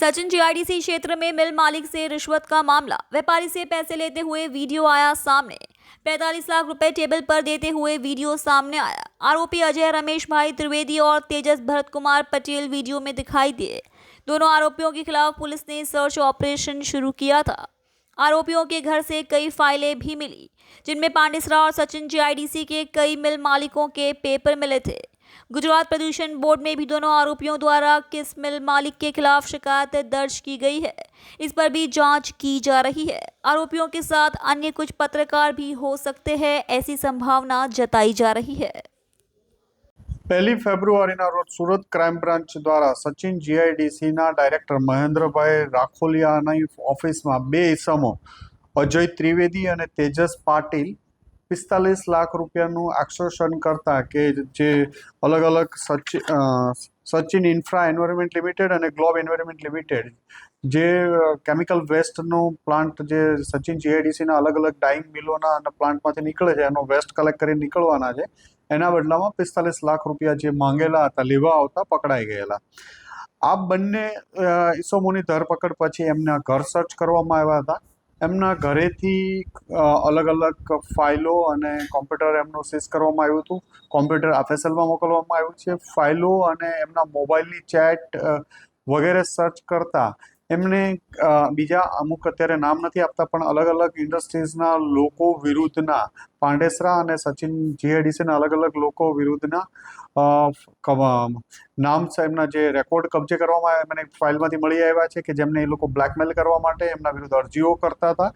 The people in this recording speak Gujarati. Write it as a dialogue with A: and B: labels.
A: सचिन जीआईडीसी क्षेत्र में मिल मालिक से रिश्वत का मामला। व्यापारी से पैसे लेते हुए वीडियो आया सामने। 45 लाख रुपए टेबल पर देते हुए वीडियो सामने आया। आरोपी अजय रमेश भाई त्रिवेदी और तेजस भरत कुमार पटेल वीडियो में दिखाई दिए। दोनों आरोपियों के खिलाफ पुलिस ने सर्च ऑपरेशन शुरू किया था। आरोपियों के घर से कई फाइलें भी मिली, जिनमें पांडेसरा और सचिन जीआईडीसी के कई मिल मालिकों के पेपर मिले थे। गुजरात प्रदूषण बोर्ड में भी दोनों आरोपियों द्वारा किस मिल मालिक के खिलाफ शिकायत दर्ज की गई है, इस पर भी जांच की जा रही है। आरोपियों के साथ अन्य कुछ पत्रकार भी हो सकते हैं, ऐसी संभावना जताई जा रही है।
B: 1 ફેબ્રુઆરીના રોજ સુરત ક્રાઇમ બ્રાન્ચ દ્વારા સચિન જીઆઈડીસીના ડાયરેક્ટર મહેન્દ્રભાઈ રાખોલિયાની ઓફિસમાં બે ઇસમો અજય ત્રિવેદી અને તેજસ પાટીલ 45 લાખ રૂપિયાનું એક્સટોર્શન કરતા કે જે અલગ અલગ સચિન ઇન્ફ્રા એન્વાયરમેન્ટ લિમિટેડ અને ગ્લોબ એન્વાયરમેન્ટ લિમિટેડ જે કેમિકલ વેસ્ટનો પ્લાન્ટ જે સચિન જીઆઈડીસીના અલગ અલગ ડાઇંગ મિલોના અને પ્લાન્ટમાંથી નીકળે છે એનો વેસ્ટ કલેક્ટ કરીને નીકળવાના છે, એના બદલામાં 45 લાખ રૂપિયા જે માંગેલા હતા લેવા આવતા પકડાઈ ગયેલા। આ બંને ઈસમોની ધરપકડ પછી એમના ઘર સર્ચ કરવામાં આવ્યા હતા। એમના ઘરેથી અલગ અલગ ફાઇલો અને કોમ્પ્યુટર એમનું સીઝ કરવામાં આવ્યું હતું। કોમ્પ્યુટર એફએસએલમાં મોકલવામાં આવ્યું છે। ફાઇલો અને એમના મોબાઈલની ચેટ વગેરે સર્ચ કરતા એમને બીજા અમુક અત્યારે નામ નથી આપતા પણ અલગ અલગ ઇન્ડસ્ટ્રીઝના લોકો વિરુદ્ધના પાંડેસરા અને સચિન જીઆઈડીસીના અલગ અલગ લોકો વિરુદ્ધના નામ એમના જે રેકોર્ડ કબજે કરવામાં આવ્યા મને ફાઇલમાંથી મળી આવ્યા છે કે જેમને એ લોકો બ્લેકમેલ કરવા માટે એમના વિરુદ્ધ અરજીઓ કરતા હતા